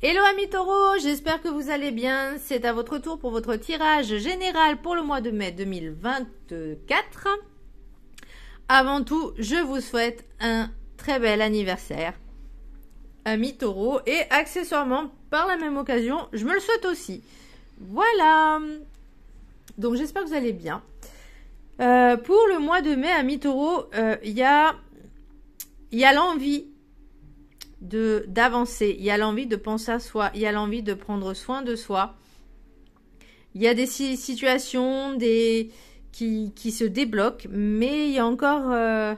Hello amis taureaux, j'espère que vous allez bien. C'est à votre tour pour votre tirage général pour le mois de mai 2024. Avant tout, je vous souhaite un très bel anniversaire, amis taureaux. Et accessoirement, par la même occasion, je me le souhaite aussi. Voilà. Donc j'espère que vous allez bien. Pour le mois de mai, amis taureaux, il y a l'envie d'avancer, il y a l'envie de penser à soi, il y a l'envie de prendre soin de soi. Il y a des situations qui se débloquent, mais il y a encore un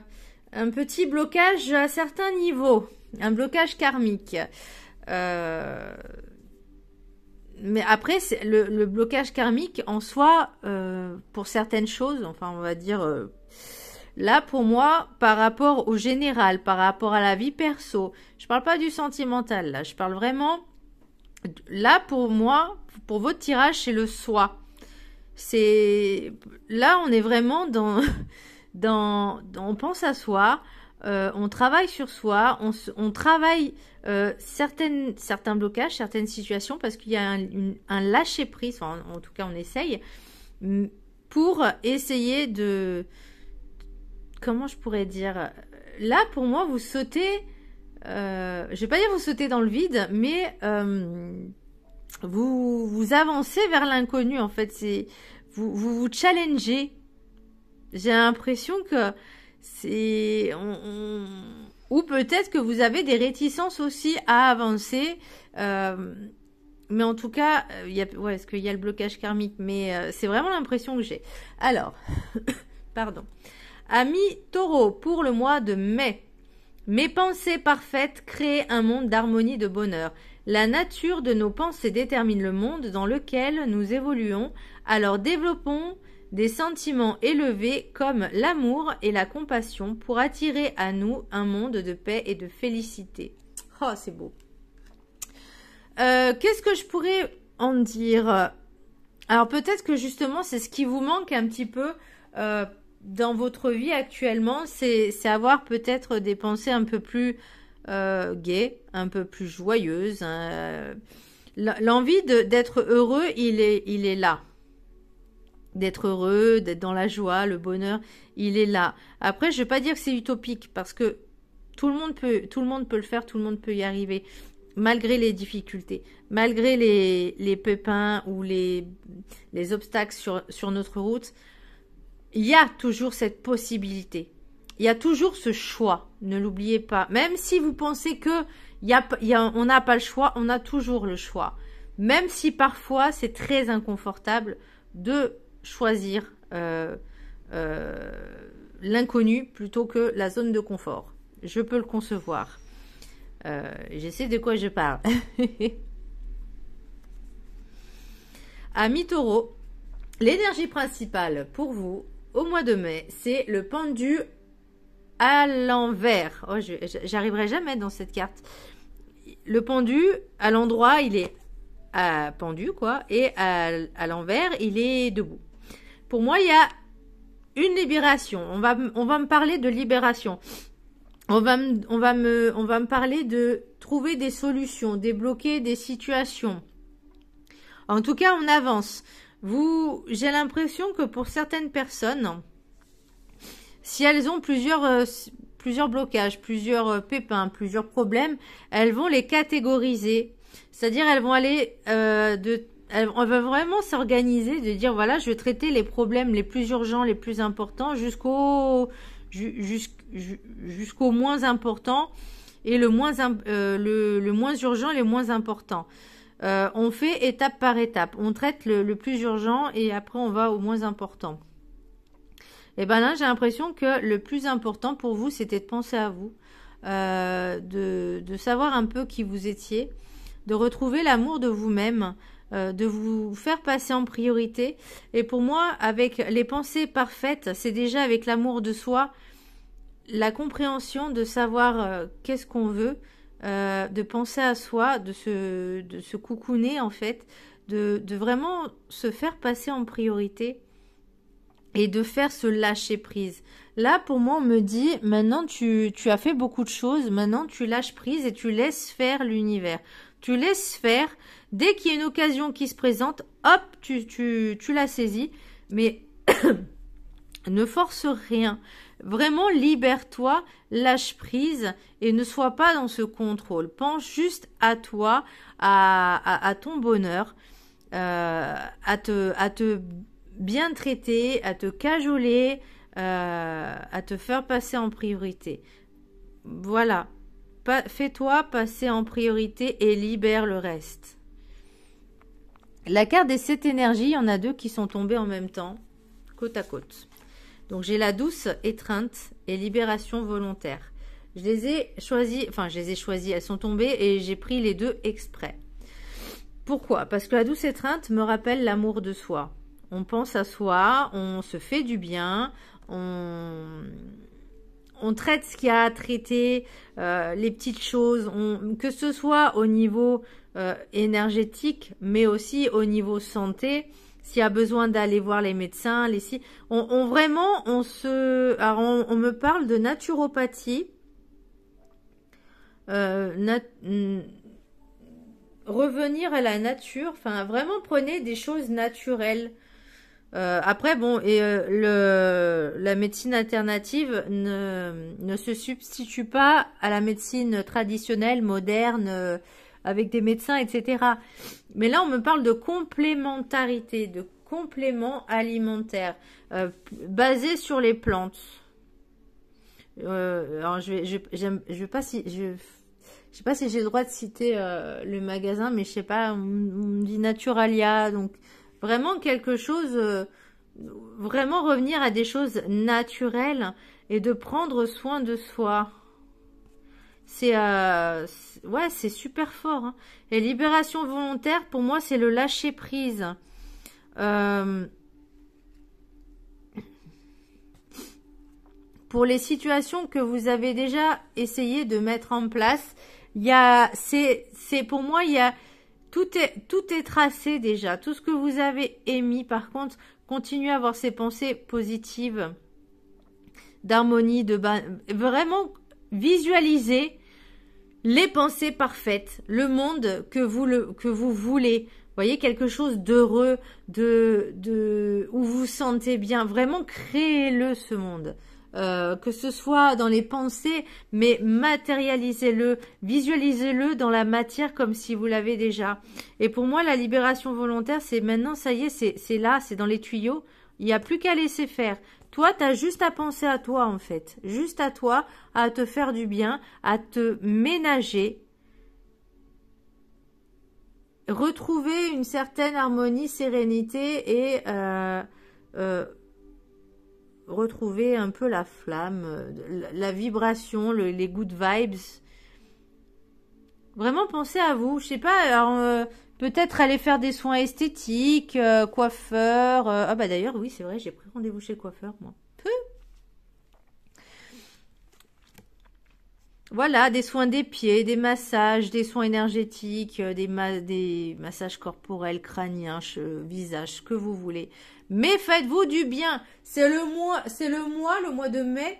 petit blocage à certains niveaux, un blocage karmique. Mais après, le blocage karmique en soi, pour certaines choses, enfin on va dire... Là, pour moi, par rapport au général, par rapport à la vie perso, je parle pas du sentimental, là, je parle vraiment... Là, pour moi, pour votre tirage, c'est le soi. Là, on est vraiment on pense à soi, on travaille sur soi, on travaille certains blocages, certaines situations, parce qu'il y a un lâcher-prise, enfin, en tout cas, on essaye, pour essayer de... Comment je pourrais dire? Là, pour moi, vous sautez... je vais pas dire vous sautez dans le vide, mais vous avancez vers l'inconnu, en fait. Vous challengez. J'ai l'impression que c'est... Ou peut-être que vous avez des réticences aussi à avancer. Mais en tout cas, est-ce qu'il y a le blocage karmique? Mais c'est vraiment l'impression que j'ai. Alors, pardon. Amis taureaux, pour le mois de mai, mes pensées parfaites créent un monde d'harmonie, de bonheur. La nature de nos pensées détermine le monde dans lequel nous évoluons, alors développons des sentiments élevés comme l'amour et la compassion pour attirer à nous un monde de paix et de félicité. Oh, c'est beau. Qu'est-ce que je pourrais en dire? Alors peut-être que justement c'est ce qui vous manque un petit peu dans votre vie actuellement, c'est avoir peut-être des pensées un peu plus gaies, un peu plus joyeuses. L'envie d'être heureux, il est là. D'être heureux, d'être dans la joie, le bonheur, il est là. Après, je ne vais pas dire que c'est utopique, parce que tout le monde peut le faire, tout le monde peut y arriver, malgré les difficultés, malgré les pépins ou les obstacles sur notre route. Il y a toujours cette possibilité. Il y a toujours ce choix. Ne l'oubliez pas. Même si vous pensez que on n'a pas le choix, on a toujours le choix. Même si parfois c'est très inconfortable de choisir l'inconnu plutôt que la zone de confort. Je peux le concevoir. Je de quoi je parle. Amis taureaux, l'énergie principale pour vous au mois de mai, c'est le pendu à l'envers. Oh, j'arriverai jamais dans cette carte. Le pendu, à l'endroit, il est pendu, quoi. Et à l'envers, il est debout. Pour moi, il y a une libération. On va me parler de libération. On va me parler de trouver des solutions, débloquer des situations. En tout cas, on avance. J'ai l'impression que pour certaines personnes, si elles ont plusieurs blocages, plusieurs pépins, plusieurs problèmes, elles vont les catégoriser. C'est-à-dire, elles vont aller elles vont vraiment s'organiser, de dire voilà, je vais traiter les problèmes les plus urgents, les plus importants, jusqu'au moins important et le moins urgent et le moins important. On fait étape par étape. On traite le plus urgent et après on va au moins important. Et ben là, j'ai l'impression que le plus important pour vous, c'était de penser à vous, de savoir un peu qui vous étiez, de retrouver l'amour de vous-même, de vous faire passer en priorité. Et pour moi, avec les pensées parfaites, c'est déjà avec l'amour de soi, la compréhension de savoir qu'est-ce qu'on veut, de penser à soi, de se coucouner en fait, de vraiment se faire passer en priorité et de faire ce lâcher prise. Là, pour moi, on me dit, maintenant tu as fait beaucoup de choses, maintenant tu lâches prise et tu laisses faire l'univers. Tu laisses faire. Dès qu'il y a une occasion qui se présente, hop, tu la saisis. Mais ne force rien. Vraiment, libère-toi, lâche prise et ne sois pas dans ce contrôle. Pense juste à toi, à ton bonheur, à te bien traiter, à te cajoler, à te faire passer en priorité. Voilà. Fais-toi passer en priorité et libère le reste. La carte des 7 énergies, il y en a 2 qui sont tombées en même temps, côte à côte. Donc, j'ai la douce étreinte et libération volontaire. Je les ai choisies, elles sont tombées et j'ai pris les 2 exprès. Pourquoi? Parce que la douce étreinte me rappelle l'amour de soi. On pense à soi, on se fait du bien, on traite ce qu'il y a à traiter, les petites choses, que ce soit au niveau énergétique, mais aussi au niveau santé. S'il y a besoin d'aller voir les médecins, on me parle de naturopathie, revenir à la nature, enfin vraiment prenez des choses naturelles. Après bon, et la médecine alternative ne se substitue pas à la médecine traditionnelle, moderne, avec des médecins, etc. Mais là, on me parle de complémentarité, de compléments alimentaires basés sur les plantes. Alors, je sais pas si j'ai le droit de citer le magasin, mais je sais pas, on me dit Naturalia, donc vraiment quelque chose, vraiment revenir à des choses naturelles et de prendre soin de soi. Ouais, c'est super fort. Hein. Et libération volontaire, pour moi, c'est le lâcher prise. Pour les situations que vous avez déjà essayé de mettre en place, pour moi, tout est tracé déjà. Tout ce que vous avez émis, par contre, continuez à avoir ces pensées positives, d'harmonie, vraiment visualisez les pensées parfaites, le monde que vous voulez. Voyez, quelque chose d'heureux, où vous vous sentez bien. Vraiment, créez-le, ce monde. Que ce soit dans les pensées, mais matérialisez-le, visualisez-le dans la matière comme si vous l'avez déjà. Et pour moi, la libération volontaire, c'est maintenant, ça y est, c'est là, c'est dans les tuyaux. Il n'y a plus qu'à laisser faire. Toi, tu as juste à penser à toi, en fait. Juste à toi, à te faire du bien, à te ménager. Retrouver une certaine harmonie, sérénité et retrouver un peu la flamme, la vibration, les good vibes. Vraiment, pensez à vous. Je sais pas, alors... peut-être aller faire des soins esthétiques, coiffeur. Ah bah d'ailleurs, oui, c'est vrai, j'ai pris rendez-vous chez le coiffeur, moi. Voilà, des soins des pieds, des massages, des soins énergétiques, des massages corporels, crâniens, visage, ce que vous voulez. Mais faites-vous du bien. C'est le mois de mai.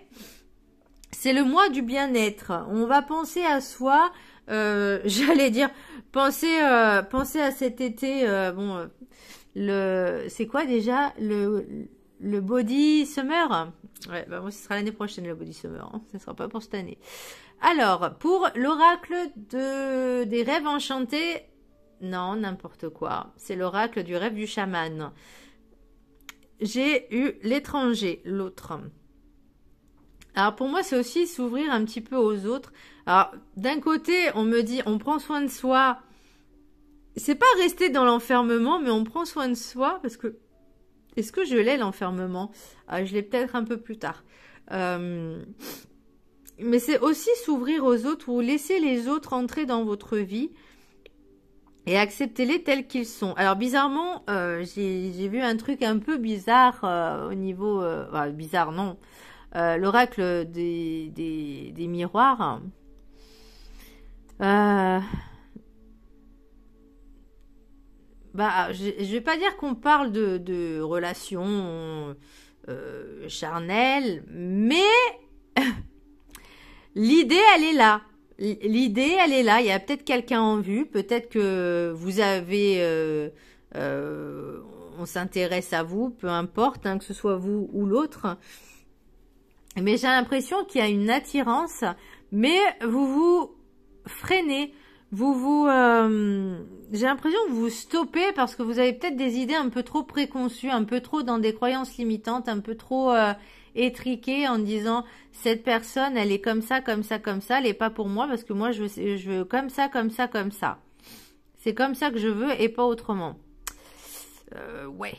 C'est le mois du bien-être. On va penser à soi. J'allais dire, pensez à cet été. C'est quoi déjà le body summer? Ouais, bah moi ce sera l'année prochaine le body summer. Hein. Ce sera pas pour cette année. Alors pour l'oracle des rêves enchantés, non, n'importe quoi. C'est l'oracle du rêve du chaman. J'ai eu l'étranger, l'autre. Alors pour moi, c'est aussi s'ouvrir un petit peu aux autres. Alors d'un côté, on me dit, on prend soin de soi. C'est pas rester dans l'enfermement, mais on prend soin de soi parce que est-ce que je l'ai l'enfermement? Je l'ai peut-être un peu plus tard. Mais c'est aussi s'ouvrir aux autres ou laisser les autres entrer dans votre vie et acceptez-les tels qu'ils sont. Alors bizarrement, j'ai vu un truc un peu bizarre au niveau... bizarre, non. L'oracle des miroirs. Je vais pas dire qu'on parle de relations charnelles, mais l'idée, elle est là. l'idée, elle est là. Il y a peut-être quelqu'un en vue. Peut-être que vous avez... on s'intéresse à vous, peu importe, hein, que ce soit vous ou l'autre. Mais j'ai l'impression qu'il y a une attirance, mais vous vous freinez. J'ai l'impression que vous vous stoppez parce que vous avez peut-être des idées un peu trop préconçues, un peu trop dans des croyances limitantes, un peu trop étriquées en disant cette personne, elle est comme ça, comme ça, comme ça, elle n'est pas pour moi parce que moi je veux comme ça, comme ça, comme ça. C'est comme ça que je veux et pas autrement. Ouais.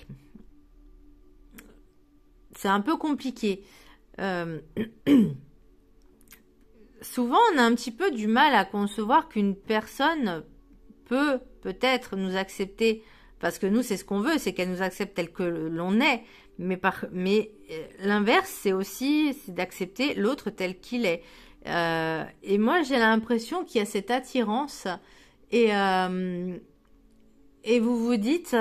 C'est un peu compliqué. Souvent, on a un petit peu du mal à concevoir qu'une personne peut peut-être nous accepter, parce que nous, c'est ce qu'on veut, c'est qu'elle nous accepte tel que l'on est. Mais l'inverse, c'est d'accepter l'autre tel qu'il est. Et moi, j'ai l'impression qu'il y a cette attirance et vous vous dites,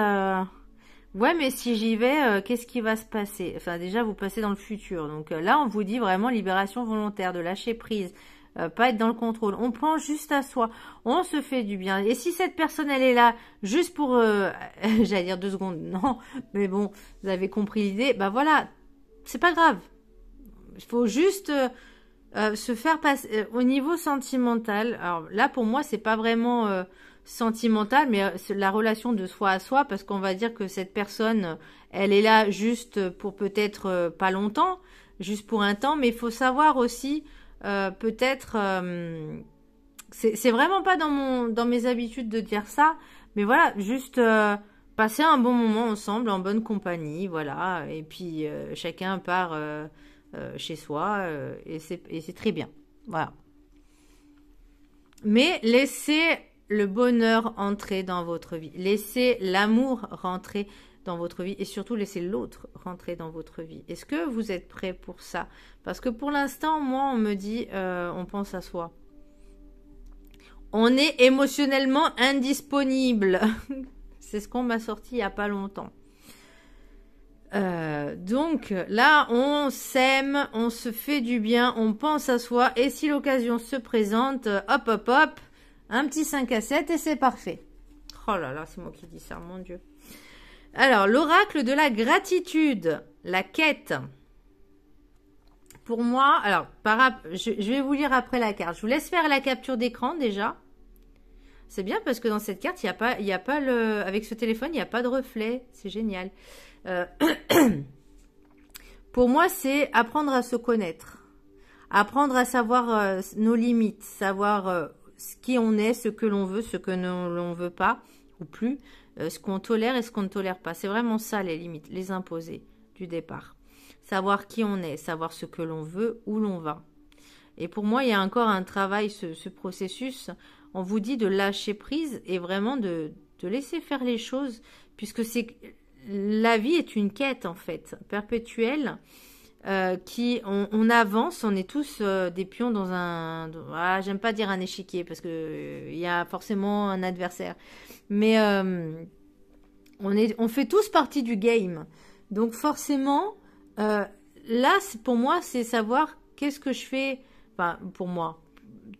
ouais, mais si j'y vais, qu'est-ce qui va se passer? Enfin, déjà, vous passez dans le futur. Donc là, on vous dit vraiment libération volontaire, de lâcher prise, pas être dans le contrôle. On prend juste à soi, on se fait du bien. Et si cette personne, elle est là juste pour, j'allais dire 2 secondes, non, mais bon, vous avez compris l'idée. Bah voilà, c'est pas grave. Il faut juste se faire passer au niveau sentimental. Alors là, pour moi, c'est pas vraiment sentimental, mais c'est la relation de soi à soi, parce qu'on va dire que cette personne, elle est là juste pour peut-être pas longtemps, juste pour un temps, mais il faut savoir aussi peut-être, c'est vraiment pas dans mes habitudes de dire ça, mais voilà, juste passer un bon moment ensemble, en bonne compagnie, voilà, et puis chacun part chez soi, et c'est très bien, voilà. Mais laissez le bonheur entrer dans votre vie. Laissez l'amour rentrer dans votre vie et surtout laissez l'autre rentrer dans votre vie. Est-ce que vous êtes prêt pour ça? Parce que pour l'instant, moi, on me dit, on pense à soi. On est émotionnellement indisponible. C'est ce qu'on m'a sorti il n'y a pas longtemps. Donc là, on s'aime, on se fait du bien, on pense à soi. Et si l'occasion se présente, hop, hop, hop, un petit 5 à 7 et c'est parfait. Oh là là, c'est moi qui dis ça, mon Dieu. Alors, l'oracle de la gratitude, la quête. Pour moi, alors, je vais vous lire après la carte. Je vous laisse faire la capture d'écran déjà. C'est bien parce que dans cette carte, avec ce téléphone, il n'y a pas de reflet. C'est génial. Pour moi, c'est apprendre à se connaître. Apprendre à savoir nos limites, savoir qui on est, ce que l'on veut, ce que l'on veut pas ou plus, ce qu'on tolère et ce qu'on ne tolère pas. C'est vraiment ça les limites, les imposer du départ. Savoir qui on est, savoir ce que l'on veut, où l'on va. Et pour moi, il y a encore un travail, ce processus. On vous dit de lâcher prise et vraiment de laisser faire les choses, puisque la vie est une quête en fait, perpétuelle. On avance, on est tous des pions dans j'aime pas dire un échiquier parce que il y a forcément un adversaire, mais on fait tous partie du game. Donc forcément, là pour moi c'est savoir qu'est-ce que je fais. Enfin pour moi,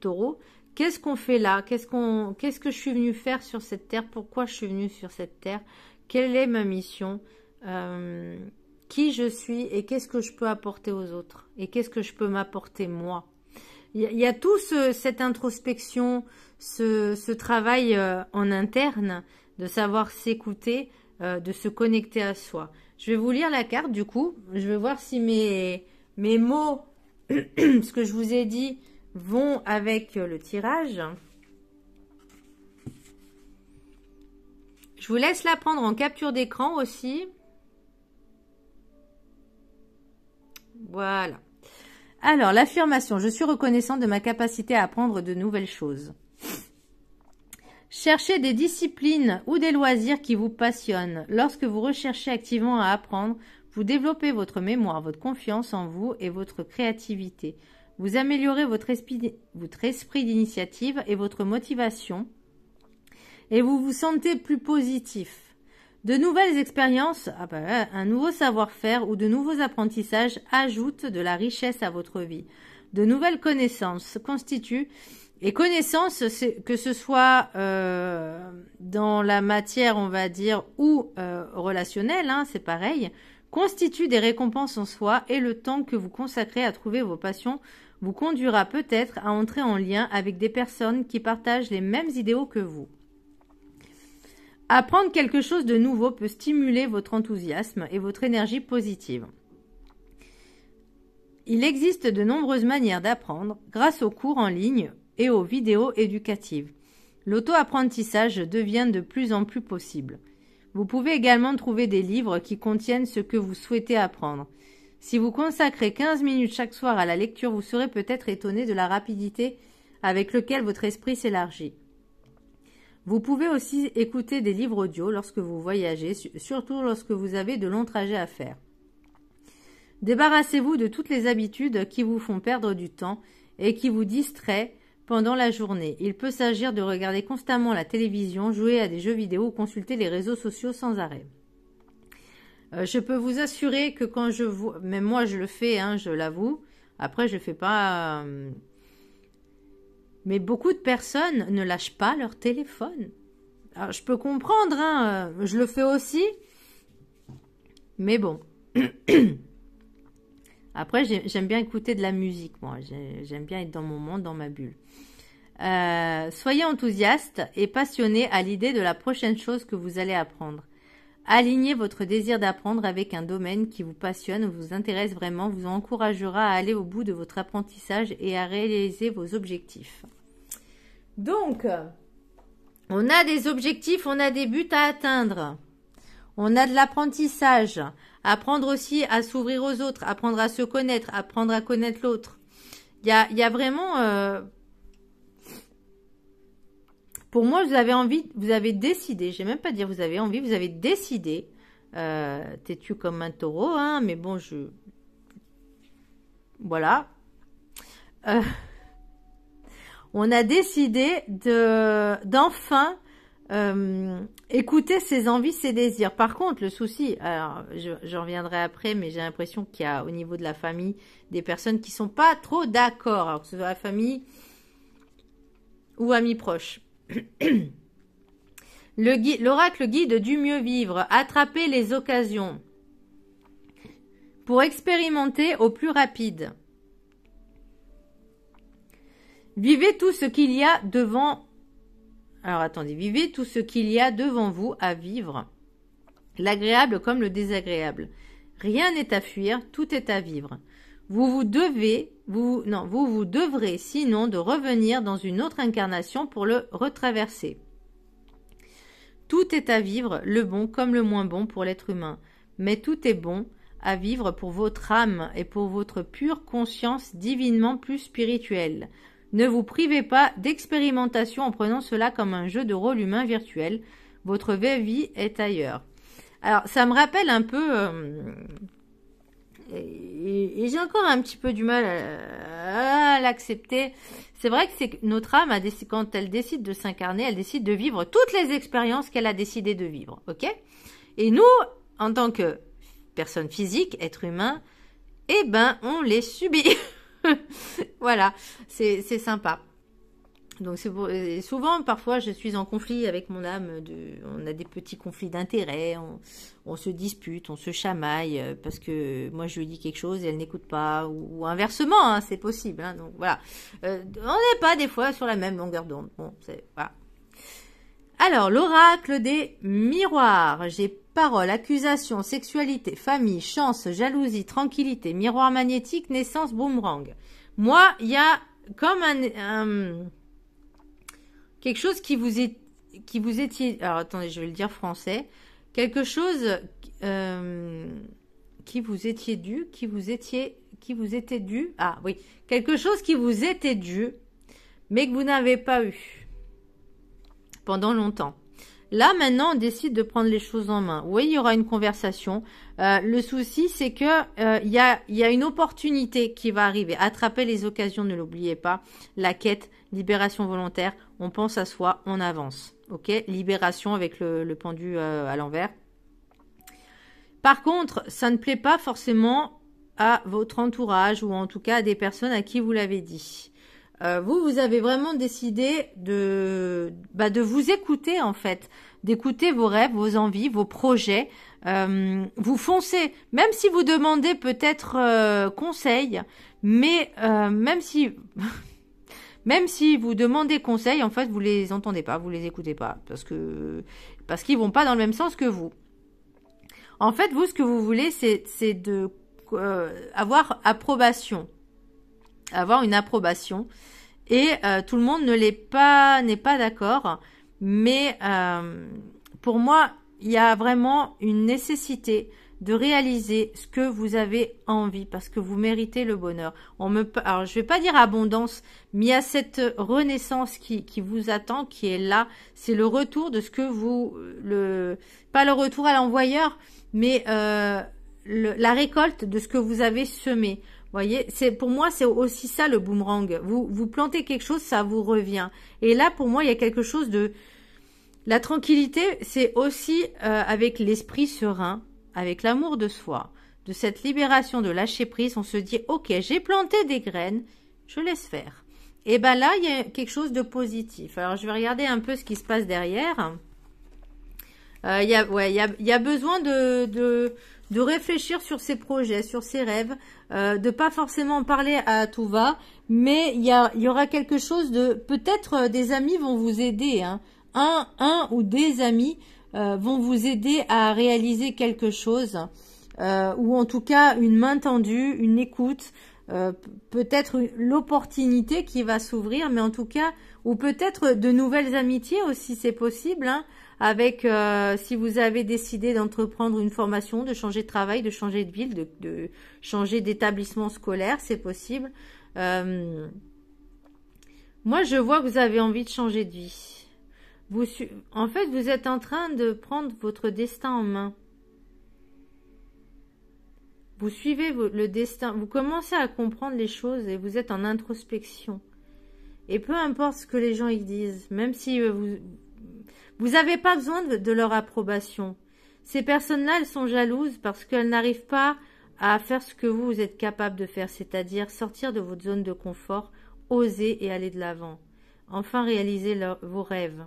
Taureau, qu'est-ce qu'on fait là? Qu'est-ce que je suis venu faire sur cette terre? Pourquoi je suis venu sur cette terre? Quelle est ma mission? Qui je suis et qu'est-ce que je peux apporter aux autres et qu'est-ce que je peux m'apporter moi. Il y a tout cette introspection, ce travail en interne de savoir s'écouter, de se connecter à soi. Je vais vous lire la carte du coup, je vais voir si mes mots, ce que je vous ai dit, vont avec le tirage. Je vous laisse la prendre en capture d'écran aussi. Voilà. Alors, l'affirmation. Je suis reconnaissant de ma capacité à apprendre de nouvelles choses. Cherchez des disciplines ou des loisirs qui vous passionnent. Lorsque vous recherchez activement à apprendre, vous développez votre mémoire, votre confiance en vous et votre créativité. Vous améliorez votre esprit d'initiative et votre motivation. Et vous vous sentez plus positif. De nouvelles expériences, un nouveau savoir-faire ou de nouveaux apprentissages ajoutent de la richesse à votre vie. De nouvelles connaissances constituent Et connaissance, que ce soit dans la matière, on va dire, ou relationnelle, hein, c'est pareil, constitue des récompenses en soi et le temps que vous consacrez à trouver vos passions vous conduira peut-être à entrer en lien avec des personnes qui partagent les mêmes idéaux que vous. Apprendre quelque chose de nouveau peut stimuler votre enthousiasme et votre énergie positive. Il existe de nombreuses manières d'apprendre grâce aux cours en ligne et aux vidéos éducatives. L'auto-apprentissage devient de plus en plus possible. Vous pouvez également trouver des livres qui contiennent ce que vous souhaitez apprendre. Si vous consacrez 15 minutes chaque soir à la lecture, vous serez peut-être étonné de la rapidité avec laquelle votre esprit s'élargit. Vous pouvez aussi écouter des livres audio lorsque vous voyagez, surtout lorsque vous avez de longs trajets à faire. Débarrassez-vous de toutes les habitudes qui vous font perdre du temps et qui vous distraient pendant la journée. Il peut s'agir de regarder constamment la télévision, jouer à des jeux vidéo ou consulter les réseaux sociaux sans arrêt. Je peux vous assurer que quand je vois, même moi je le fais, hein, je l'avoue, après je fais pas... Mais beaucoup de personnes ne lâchent pas leur téléphone. Alors, je peux comprendre, hein, je le fais aussi, mais bon... Après, j'aime bien écouter de la musique, moi. J'aime bien être dans mon monde, dans ma bulle. Soyez enthousiaste et passionné à l'idée de la prochaine chose que vous allez apprendre. Alignez votre désir d'apprendre avec un domaine qui vous passionne ou vous intéresse vraiment, vous encouragera à aller au bout de votre apprentissage et à réaliser vos objectifs. Donc, on a des objectifs, on a des buts à atteindre. On a de l'apprentissage. Apprendre aussi à s'ouvrir aux autres, apprendre à se connaître, apprendre à connaître l'autre. Il y a vraiment... Pour moi, vous avez envie, vous avez décidé, je vais même pas dire vous avez envie, vous avez décidé, têtu comme un taureau, hein, mais bon, voilà. On a décidé d'enfin... écouter ses envies, ses désirs. Par contre, le souci, alors je reviendrai après, mais j'ai l'impression qu'il y a au niveau de la famille des personnes qui sont pas trop d'accord, alors que ce soit la famille ou amis proches. L'oracle guide du mieux vivre, attraper les occasions pour expérimenter au plus rapide. Vivez tout ce qu'il y a devant. Alors attendez, vivez tout ce qu'il y a devant vous à vivre, l'agréable comme le désagréable. Rien n'est à fuir, tout est à vivre. Vous devrez sinon de revenir dans une autre incarnation pour le retraverser. Tout est à vivre, le bon comme le moins bon pour l'être humain, mais tout est bon à vivre pour votre âme et pour votre pure conscience divinement plus spirituelle. Ne vous privez pas d'expérimentation en prenant cela comme un jeu de rôle humain virtuel. Votre vraie vie est ailleurs. Alors, ça me rappelle un peu... et j'ai encore un petit peu du mal à l'accepter. C'est vrai que c'est notre âme, quand elle décide de s'incarner, elle décide de vivre toutes les expériences qu'elle a décidé de vivre. Ok ? Et nous, en tant que personne physique, être humain, eh ben, on les subit. Voilà, c'est sympa. Donc souvent, parfois, je suis en conflit avec mon âme. On a des petits conflits d'intérêt. On se dispute, on se chamaille parce que moi je lui dis quelque chose et elle n'écoute pas, ou inversement, hein, c'est possible. Hein, donc voilà, on n'est pas des fois sur la même longueur d'onde. Bon, voilà. Alors, l'oracle des miroirs. J'ai parole, accusation, sexualité, famille, chance, jalousie, tranquillité, miroir magnétique, naissance, boomerang. Moi, il y a comme quelque chose qui vous étiez... Alors, attendez, je vais le dire français. Quelque chose qui vous était dû. Ah oui, quelque chose qui vous était dû, mais que vous n'avez pas eu pendant longtemps. Là, maintenant, on décide de prendre les choses en main. Oui, il y aura une conversation. Le souci, c'est que il y a une opportunité qui va arriver. Attraper les occasions, ne l'oubliez pas. La quête, libération volontaire. On pense à soi, on avance. Ok, libération avec le pendu à l'envers. Par contre, ça ne plaît pas forcément à votre entourage ou en tout cas à des personnes à qui vous l'avez dit. Vous avez vraiment décidé de vous écouter en fait, d'écouter vos rêves, vos envies, vos projets. Vous foncez, même si vous demandez peut-être conseil, mais même si même si vous demandez conseil, en fait, vous les entendez pas, vous les écoutez pas, parce qu'ils vont pas dans le même sens que vous. En fait, vous, ce que vous voulez, c'est de avoir approbation. Avoir une approbation, et tout le monde n'est pas d'accord, mais pour moi il y a vraiment une nécessité de réaliser ce que vous avez envie, parce que vous méritez le bonheur. Alors je vais pas dire abondance, mais il y a cette renaissance qui vous attend, qui est là. C'est le retour de ce que pas le retour à l'envoyeur, mais la récolte de ce que vous avez semé. Voyez, pour moi, c'est aussi ça le boomerang. Vous plantez quelque chose, ça vous revient. Et là, pour moi, il y a quelque chose de... La tranquillité, c'est aussi avec l'esprit serein, avec l'amour de soi, de cette libération, de lâcher prise. On se dit, ok, j'ai planté des graines, je laisse faire. Et ben là, il y a quelque chose de positif. Alors, je vais regarder un peu ce qui se passe derrière. Il y a besoin de réfléchir sur ses projets, sur ses rêves, de pas forcément parler à tout va, mais il y aura quelque chose de... Peut-être des amis vont vous aider, hein. Un ou des amis vont vous aider à réaliser quelque chose, ou en tout cas une main tendue, une écoute, peut-être l'opportunité qui va s'ouvrir, mais en tout cas, ou peut-être de nouvelles amitiés aussi, c'est possible, hein. Avec, si vous avez décidé d'entreprendre une formation, de changer de travail, de changer de ville, de changer d'établissement scolaire, c'est possible. Moi, je vois que vous avez envie de changer de vie. En fait, vous êtes en train de prendre votre destin en main. Vous suivez le destin, vous commencez à comprendre les choses et vous êtes en introspection. Et peu importe ce que les gens y disent, même si vous n'avez pas besoin de leur approbation. Ces personnes-là, elles sont jalouses parce qu'elles n'arrivent pas à faire ce que vous êtes capable de faire, c'est-à-dire sortir de votre zone de confort, oser et aller de l'avant. Enfin, réaliser vos rêves.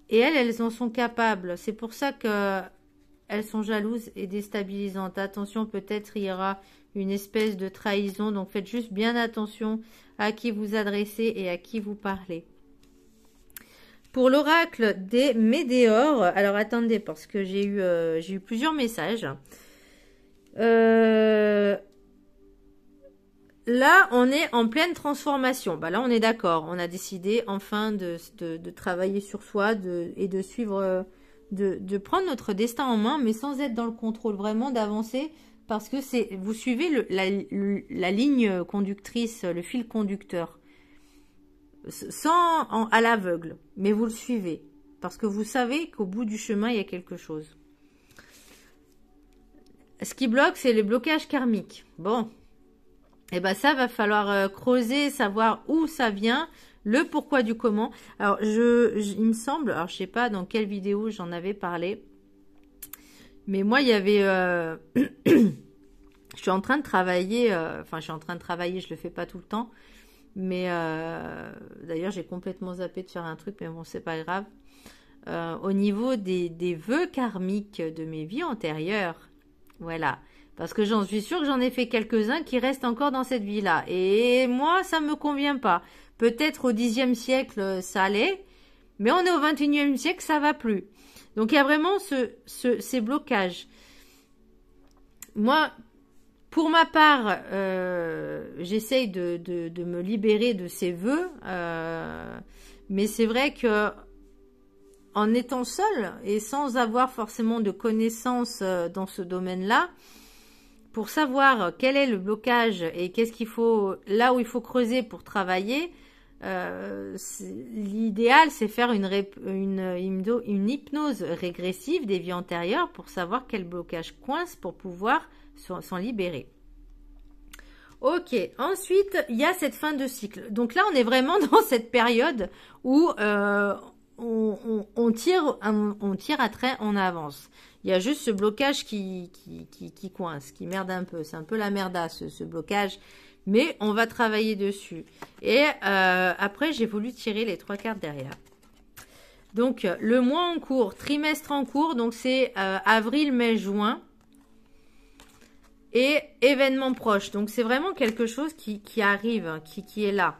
Et elles en sont capables. C'est pour ça qu'elles sont jalouses et déstabilisantes. Attention, peut-être il y aura une espèce de trahison. Donc, faites juste bien attention à qui vous adressez et à qui vous parlez. Pour l'oracle des météores, alors attendez, parce que j'ai eu plusieurs messages. Là, on est en pleine transformation. Bah là, on est d'accord. On a décidé enfin de travailler sur soi et de suivre, de prendre notre destin en main, mais sans être dans le contrôle, vraiment d'avancer, parce que vous suivez la ligne conductrice, le fil conducteur. À l'aveugle, mais vous le suivez, parce que vous savez qu'au bout du chemin, il y a quelque chose. Ce qui bloque, c'est les blocages karmiques. Bon, et ben ça va falloir creuser, savoir où ça vient, le pourquoi du comment. Alors, il me semble, alors je sais pas dans quelle vidéo j'en avais parlé, mais moi, il y avait... je suis en train de travailler, je le fais pas tout le temps, mais d'ailleurs, j'ai complètement zappé de faire un truc, mais bon, c'est pas grave. Au niveau des vœux karmiques de mes vies antérieures, voilà. Parce que j'en suis sûre que j'en ai fait quelques-uns qui restent encore dans cette vie-là. Et moi, ça me convient pas. Peut-être au Xe siècle, ça allait, mais on est au XXIe siècle, ça va plus. Donc, il y a vraiment ces blocages. Moi, pour ma part, j'essaye de me libérer de ces vœux, mais c'est vrai que en étant seule et sans avoir forcément de connaissances dans ce domaine-là, pour savoir quel est le blocage et qu'est-ce qu'il faut, là où il faut creuser pour travailler, l'idéal c'est faire une hypnose régressive des vies antérieures pour savoir quel blocage coince pour pouvoir s'en libérer. Ok, ensuite il y a cette fin de cycle. Donc là on est vraiment dans cette période où on tire à trait, on avance. Il y a juste ce blocage qui coince, qui merde un peu. C'est un peu la merdasse, ce blocage. Mais on va travailler dessus. Et après, j'ai voulu tirer les 3 cartes derrière. Donc, le mois en cours, trimestre en cours, donc c'est avril, mai, juin. Et événement proche. Donc, c'est vraiment quelque chose qui arrive, qui est là.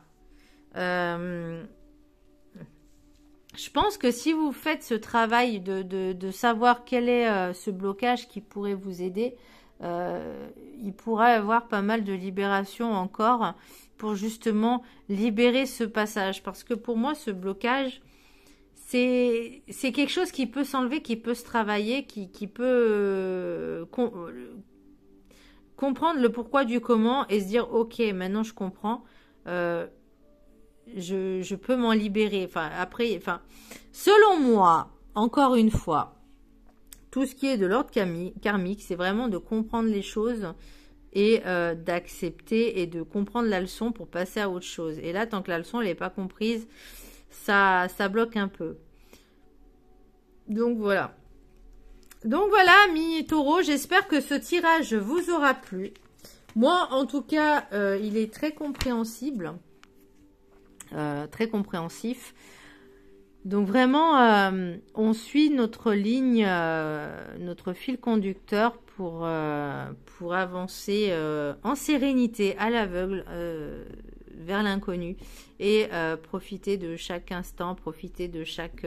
Je pense que si vous faites ce travail de savoir quel est ce blocage qui pourrait vous aider, il pourrait y avoir pas mal de libération encore pour justement libérer ce passage. Parce que pour moi, ce blocage, c'est quelque chose qui peut s'enlever, qui peut se travailler, qui peut comprendre le pourquoi du comment et se dire, ok, maintenant je comprends. Je peux m'en libérer. Enfin, après, selon moi, encore une fois, tout ce qui est de l'ordre karmique, c'est vraiment de comprendre les choses et d'accepter et de comprendre la leçon pour passer à autre chose. Et là, tant que la leçon n'est pas comprise, ça bloque un peu. Donc voilà. Donc voilà, amis taureaux, j'espère que ce tirage vous aura plu. Moi, en tout cas, il est très compréhensible. Très compréhensif. Donc vraiment, on suit notre ligne, notre fil conducteur pour avancer en sérénité, à l'aveugle, vers l'inconnu et profiter de chaque instant, profiter de chaque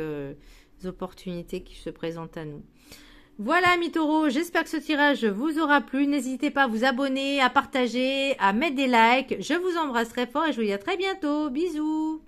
opportunité qui se présente à nous. Voilà, amis taureaux, j'espère que ce tirage vous aura plu. N'hésitez pas à vous abonner, à partager, à mettre des likes. Je vous embrasse très fort et je vous dis à très bientôt. Bisous!